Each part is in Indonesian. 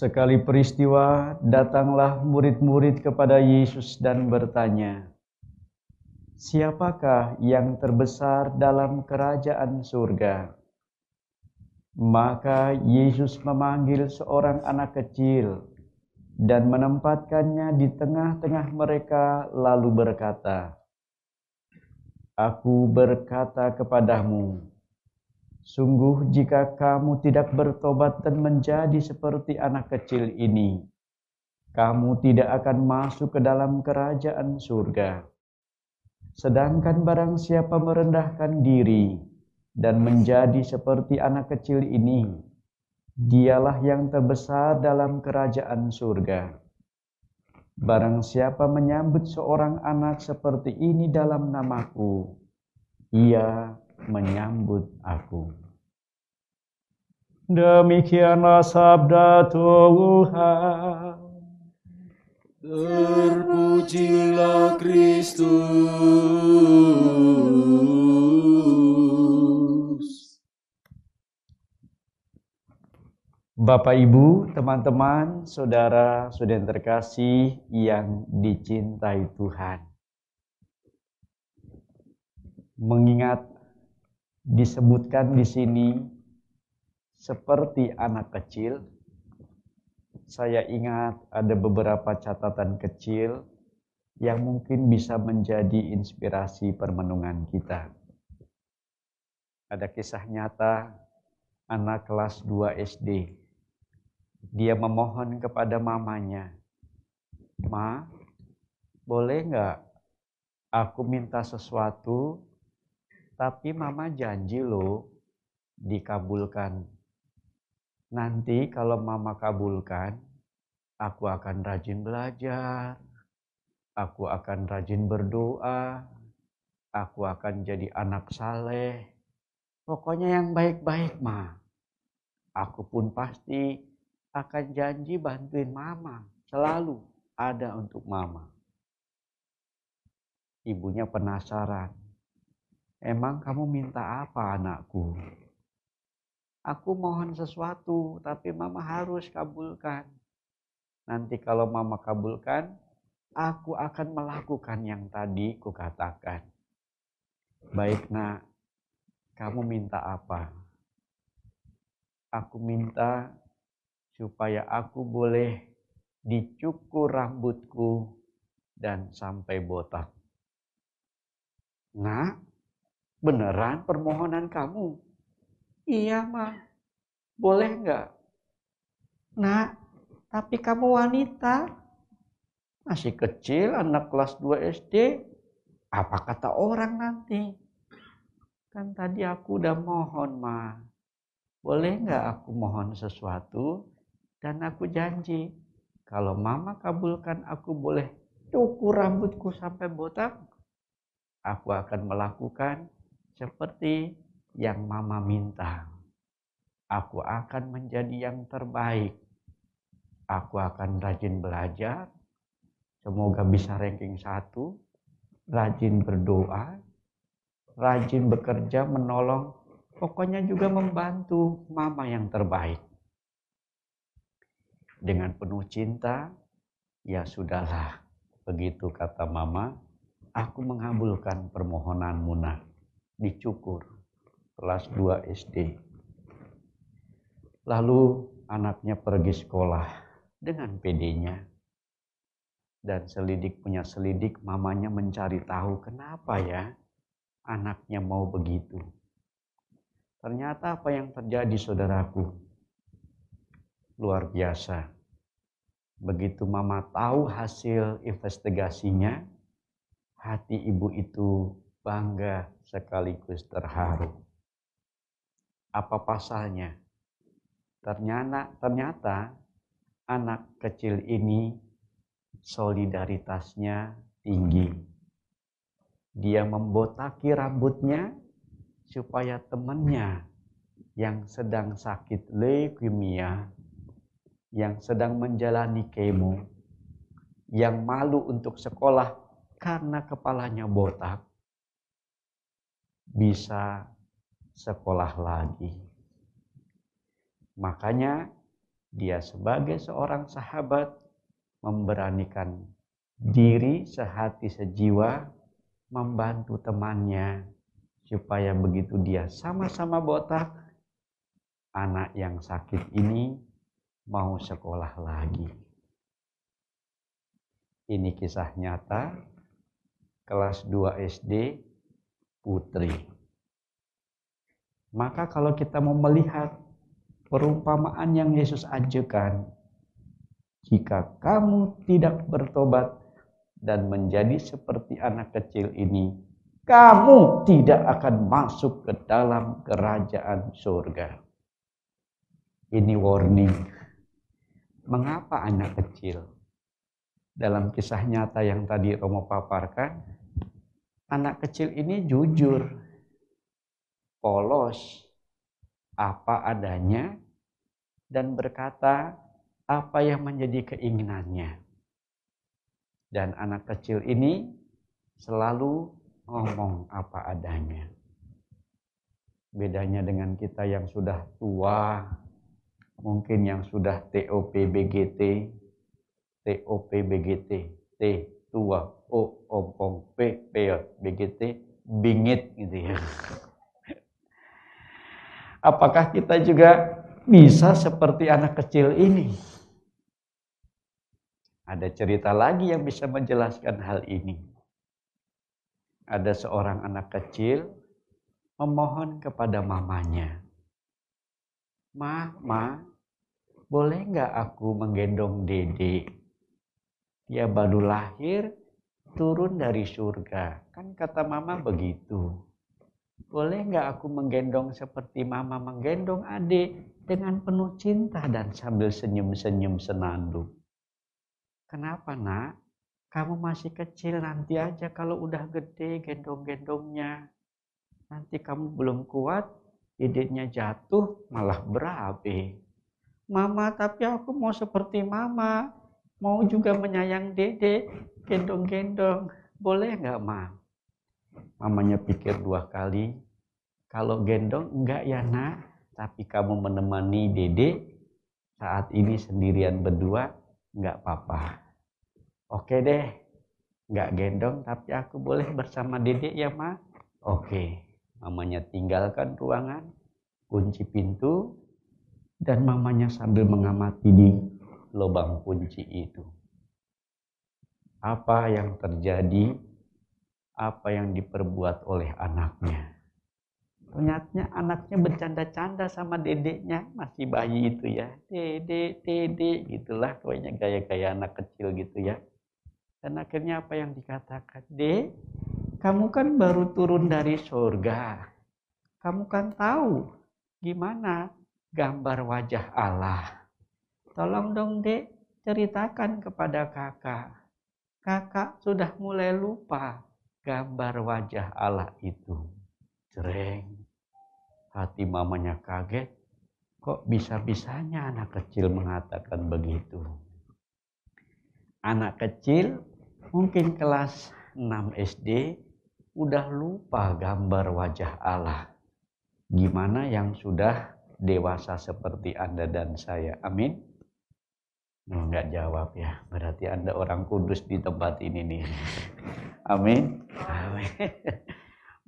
Sekali peristiwa, datanglah murid-murid kepada Yesus dan bertanya, "Siapakah yang terbesar dalam kerajaan surga?" Maka Yesus memanggil seorang anak kecil dan menempatkannya di tengah-tengah mereka lalu berkata, "Aku berkata kepadamu, sungguh jika kamu tidak bertobat dan menjadi seperti anak kecil ini, kamu tidak akan masuk ke dalam kerajaan surga. Sedangkan barang siapa merendahkan diri dan menjadi seperti anak kecil ini, dialah yang terbesar dalam kerajaan surga. Barang siapa menyambut seorang anak seperti ini dalam namaku, ia menyambut aku." Demikianlah sabda Tuhan. Terpujilah Kristus. Bapak, Ibu, teman-teman, saudara-saudara yang terkasih yang dicintai Tuhan. Mengingat disebutkan di sini seperti anak kecil, saya ingat ada beberapa catatan kecil yang mungkin bisa menjadi inspirasi permenungan kita. Ada kisah nyata anak kelas 2 SD. Dia memohon kepada mamanya, "Ma, boleh nggak aku minta sesuatu, tapi mama janji loh dikabulkan. Nanti kalau mama kabulkan, aku akan rajin belajar, aku akan rajin berdoa, aku akan jadi anak saleh. Pokoknya yang baik-baik, Ma. Aku pun pasti akan janji bantuin mama, selalu ada untuk mama." Ibunya penasaran, "Emang kamu minta apa, anakku?" "Aku mohon sesuatu, tapi mama harus kabulkan. Nanti kalau mama kabulkan, aku akan melakukan yang tadi kukatakan." "Baik, Nak. Kamu minta apa?" "Aku minta supaya aku boleh dicukur rambutku dan sampai botak." "Nak, beneran permohonan kamu?" "Iya, Ma. Boleh nggak?" "Nak, tapi kamu wanita. Masih kecil, anak kelas 2 SD. Apa kata orang nanti? Kan tadi aku udah mohon, Ma. Boleh nggak aku mohon sesuatu dan aku janji kalau mama kabulkan aku boleh cukur rambutku sampai botak, aku akan melakukan seperti yang mama minta. Aku akan menjadi yang terbaik. Aku akan rajin belajar, semoga bisa ranking 1, rajin berdoa, rajin bekerja, menolong, pokoknya juga membantu mama yang terbaik." Dengan penuh cinta, "Ya sudahlah, begitu kata mama, aku mengabulkan permohonanmu, Nak." Dicukur, kelas 2 SD. Lalu anaknya pergi sekolah dengan pedenya. Dan selidik punya selidik, mamanya mencari tahu kenapa ya anaknya mau begitu. Ternyata apa yang terjadi, saudaraku, luar biasa. Begitu mama tahu hasil investigasinya, hati ibu itu bangga sekaligus terharu. Apa pasalnya? Ternyata anak kecil ini solidaritasnya tinggi. Dia membotaki rambutnya supaya temannya yang sedang sakit leukemia, yang sedang menjalani kemo, yang malu untuk sekolah karena kepalanya botak, bisa sekolah lagi. Makanya Dia sebagai seorang sahabat memberanikan diri sehati sejiwa membantu temannya supaya begitu dia sama-sama botak, anak yang sakit ini mau sekolah lagi. Ini kisah nyata kelas 2 SD Putri. Maka kalau kita mau melihat perumpamaan yang Yesus ajukan, jika kamu tidak bertobat dan menjadi seperti anak kecil ini, kamu tidak akan masuk ke dalam kerajaan surga. Ini warning. Mengapa anak kecil? Dalam kisah nyata yang tadi Romo paparkan, anak kecil ini jujur, polos, apa adanya, dan berkata apa yang menjadi keinginannya. Dan anak kecil ini selalu ngomong apa adanya. Bedanya dengan kita yang sudah tua, mungkin yang sudah TOP BGT, T tua, O ompong, P BGT, bingit gitu ya. Apakah kita juga bisa seperti anak kecil ini? Ada cerita lagi yang bisa menjelaskan hal ini. Ada seorang anak kecil memohon kepada mamanya, Ma, boleh nggak aku menggendong Dede? Dia baru lahir, turun dari surga. Kan kata mama begitu. Boleh nggak aku menggendong seperti mama menggendong adik dengan penuh cinta dan sambil senyum-senyum senandung? Kenapa nak? Kamu masih kecil, nanti aja kalau udah gede gendong-gendongnya. Nanti kamu belum kuat, dedeknya jatuh malah berabe. Mama, tapi aku mau seperti mama. Mau juga menyayang dedek, gendong-gendong. Boleh nggak, Ma? Mamanya pikir 2 kali. Kalau gendong enggak ya nak, tapi kamu menemani dedek saat ini sendirian berdua, enggak apa-apa. Oke deh, enggak gendong tapi aku boleh bersama dedek ya Ma? Oke, mamanya tinggalkan ruangan, kunci pintu, dan mamanya sambil mengamati di lubang kunci itu. Apa yang terjadi, apa yang diperbuat oleh anaknya. Ternyata anaknya bercanda-canda sama dedeknya, masih bayi itu ya. Dedek, gitulah pokoknya gaya-gaya anak kecil gitu ya. Dan akhirnya apa yang dikatakan? Dek, kamu kan baru turun dari surga. Kamu kan tahu gimana gambar wajah Allah. Tolong dong dek, ceritakan kepada kakak. Kakak sudah mulai lupa gambar wajah Allah itu. Cereng. Hati mamanya kaget, kok bisa-bisanya anak kecil mengatakan begitu. Anak kecil mungkin kelas 6 SD udah lupa gambar wajah Allah. Gimana yang sudah dewasa seperti Anda dan saya? Amin? Enggak jawab ya, berarti Anda orang kudus di tempat ini nih. Amin? Amin.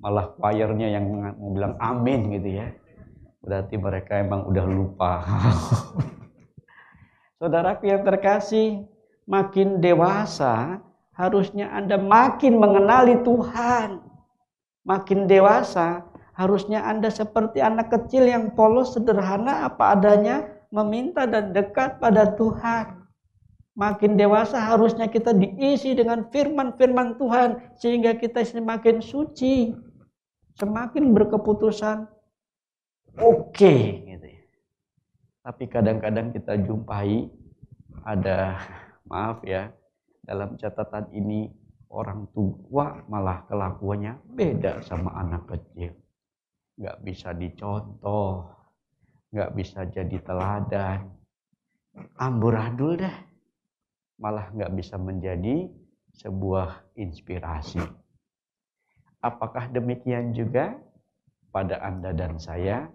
Malah choirnya yang mau bilang amin gitu ya. Berarti mereka emang udah lupa. Saudaraku yang terkasih, makin dewasa harusnya Anda makin mengenali Tuhan. Makin dewasa harusnya Anda seperti anak kecil yang polos, sederhana, apa adanya, meminta dan dekat pada Tuhan. Makin dewasa harusnya kita diisi dengan firman-firman Tuhan sehingga kita semakin suci, semakin berkeputusan oke gitu ya. Tapi kadang-kadang kita jumpai ada, maaf ya, dalam catatan ini orang tua malah kelakuannya beda sama anak kecil. Nggak bisa dicontoh, nggak bisa jadi teladan, amburadul deh. Malah nggak bisa menjadi sebuah inspirasi. Apakah demikian juga pada Anda dan saya?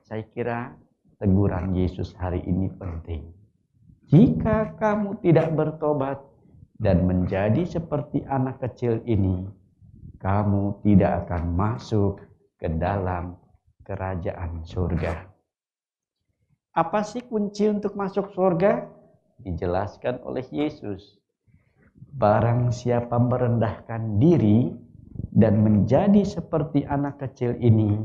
Saya kira teguran Yesus hari ini penting. Jika kamu tidak bertobat dan menjadi seperti anak kecil ini, kamu tidak akan masuk ke dalam kerajaan surga. Apa sih kunci untuk masuk surga? Dijelaskan oleh Yesus. Barang siapa merendahkan diri dan menjadi seperti anak kecil ini,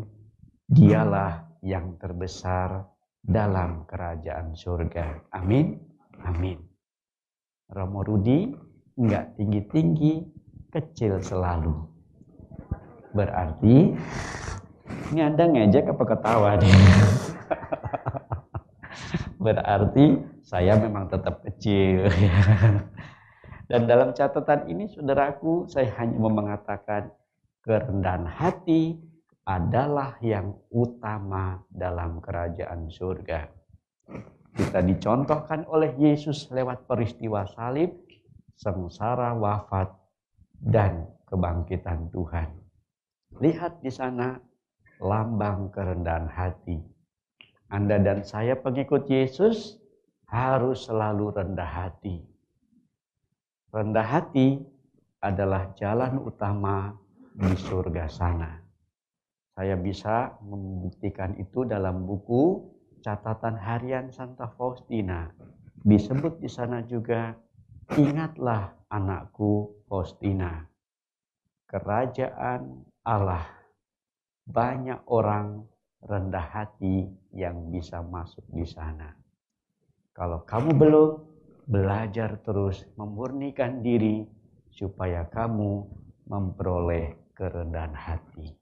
dialah yang terbesar dalam kerajaan surga. Amin. Amin. Romo Rudi enggak tinggi-tinggi, kecil selalu. Berarti ini Anda ngejek apa ketawa deh? Berarti saya memang tetap kecil. Dan dalam catatan ini saudaraku, saya hanya mau mengatakan kerendahan hati adalah yang utama dalam kerajaan surga. Kita dicontohkan oleh Yesus lewat peristiwa salib, sengsara, wafat, dan kebangkitan Tuhan. Lihat di sana lambang kerendahan hati. Anda dan saya pengikut Yesus harus selalu rendah hati. Rendah hati adalah jalan utama di surga sana. Saya bisa membuktikan itu dalam buku catatan harian Santa Faustina. Disebut di sana juga, ingatlah anakku Faustina, kerajaan Allah. Banyak orang rendah hati yang bisa masuk di sana. Kalau kamu belum, belajar terus memurnikan diri supaya kamu memperoleh kerendahan hati.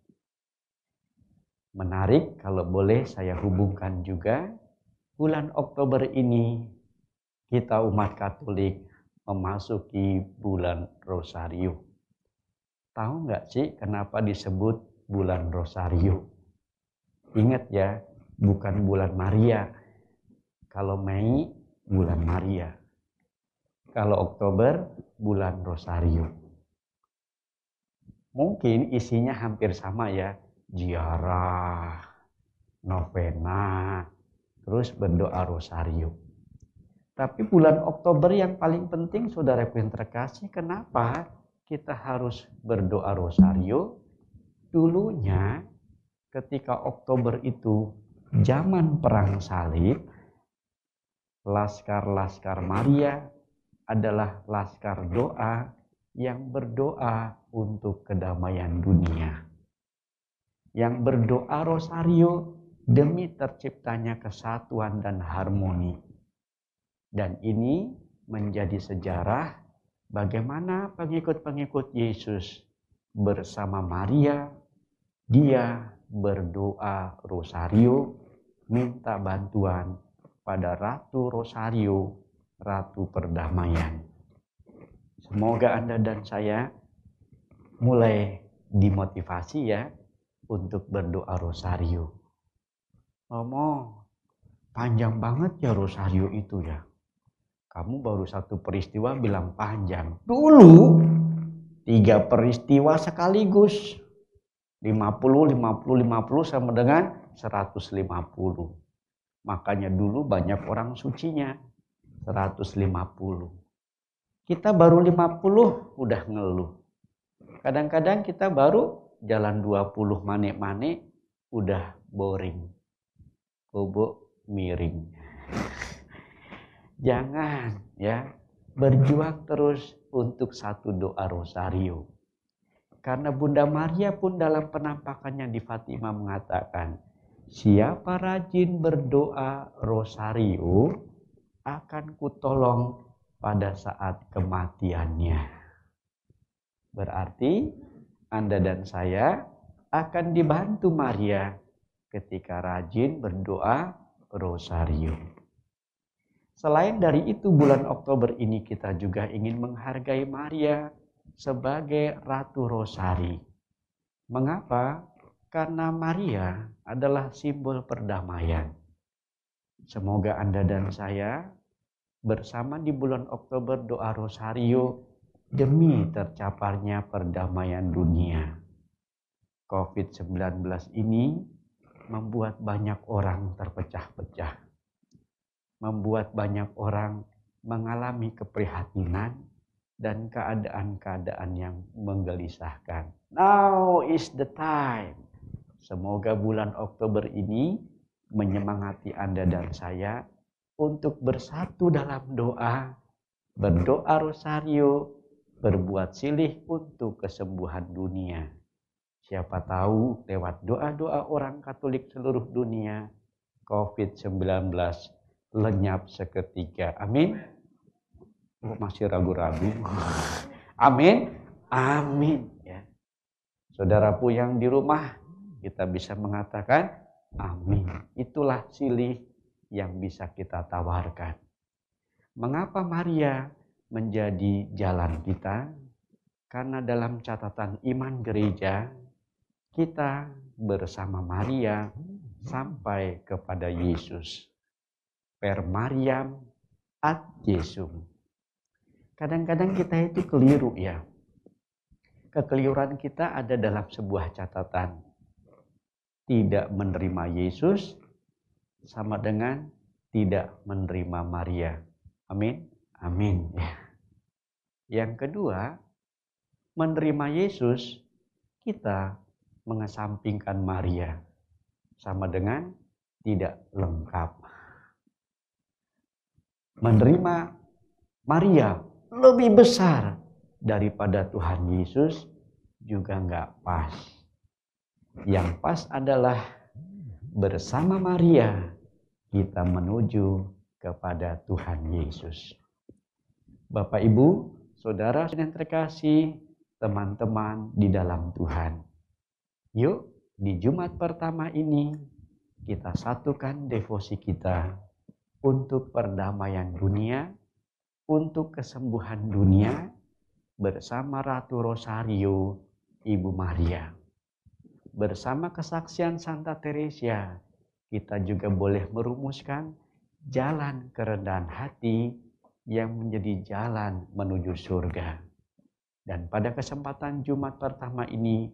Menarik, kalau boleh saya hubungkan juga, bulan Oktober ini kita umat Katolik memasuki bulan Rosario. Tahu nggak sih kenapa disebut bulan Rosario? Ingat ya, bukan bulan Maria. Kalau Mei, bulan Maria. Kalau Oktober, bulan Rosario. Mungkin isinya hampir sama ya. Ziarah, novena, terus berdoa Rosario. Tapi bulan Oktober yang paling penting, saudaraku yang terkasih, kenapa kita harus berdoa Rosario? Dulunya ketika Oktober itu zaman perang salib, Laskar-Laskar Maria adalah laskar doa yang berdoa untuk kedamaian dunia. Yang berdoa Rosario demi terciptanya kesatuan dan harmoni. Dan ini menjadi sejarah bagaimana pengikut-pengikut Yesus bersama Maria, dia berdoa Rosario, minta bantuan pada Ratu Rosario, Ratu Perdamaian. Semoga Anda dan saya mulai dimotivasi ya untuk berdoa Rosario. Panjang banget ya Rosario itu ya. Kamu baru satu peristiwa bilang panjang. Dulu 3 peristiwa sekaligus. 50 sama dengan 150. Makanya dulu banyak orang sucinya 150. Kita baru 50 udah ngeluh. Kadang-kadang kita baru jalan 20 mane-mane udah boring. Bobo miring. Jangan ya, berjuang terus untuk satu doa Rosario. Karena Bunda Maria pun dalam penampakannya di Fatima mengatakan, siapa rajin berdoa Rosario akan kutolong pada saat kematiannya. Berarti Anda dan saya akan dibantu Maria ketika rajin berdoa Rosario. Selain dari itu, bulan Oktober ini kita juga ingin menghargai Maria sebagai Ratu Rosari. Mengapa? Karena Maria adalah simbol perdamaian. Semoga Anda dan saya bersama di bulan Oktober doa Rosario demi tercapainya perdamaian dunia. COVID-19 ini membuat banyak orang terpecah-pecah. Membuat banyak orang mengalami keprihatinan dan keadaan-keadaan yang menggelisahkan. Now is the time. Semoga bulan Oktober ini menyemangati Anda dan saya untuk bersatu dalam doa, berdoa rosario, berbuat silih untuk kesembuhan dunia. Siapa tahu lewat doa-doa orang Katolik seluruh dunia, COVID-19 lenyap seketika. Amin. Masih ragu-ragu. Amin. Amin. Ya. Saudaraku yang di rumah, kita bisa mengatakan amin. Itulah silih yang bisa kita tawarkan. Mengapa Maria menjadi jalan kita? Karena dalam catatan iman gereja, kita bersama Maria sampai kepada Yesus. Per Mariam ad Jesum. Kadang-kadang kita itu keliru ya. Kekeliruan kita ada dalam sebuah catatan. Tidak menerima Yesus sama dengan tidak menerima Maria. Amin. Amin. Yang kedua, menerima Yesus, kita mengesampingkan Maria. Sama dengan tidak lengkap. Menerima Maria lebih besar daripada Tuhan Yesus juga enggak pas. Yang pas adalah bersama Maria kita menuju kepada Tuhan Yesus. Bapak Ibu, saudara yang terkasih, teman-teman di dalam Tuhan. Yuk, di Jumat pertama ini kita satukan devosi kita untuk perdamaian dunia, untuk kesembuhan dunia bersama Ratu Rosario, Ibu Maria. Bersama kesaksian Santa Teresia, kita juga boleh merumuskan jalan kerendahan hati yang menjadi jalan menuju surga. Dan pada kesempatan Jumat pertama ini,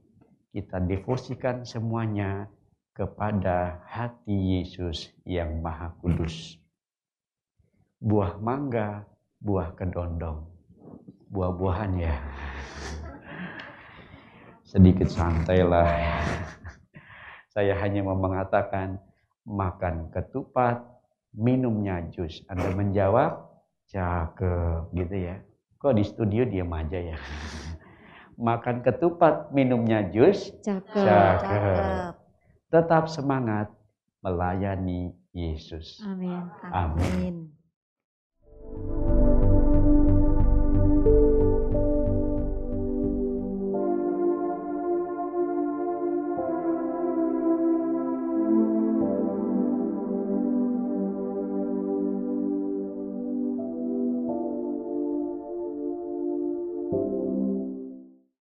kita devosikan semuanya kepada hati Yesus yang Maha Kudus. Buah mangga, buah kedondong. Buah-buahan ya. Sedikit santailah. Saya hanya mau mengatakan, makan ketupat, minumnya jus. Anda menjawab, cakep gitu ya. Kok di studio diam aja ya. Makan ketupat, minumnya jus, cakep. Tetap semangat melayani Yesus. Amin. Amin.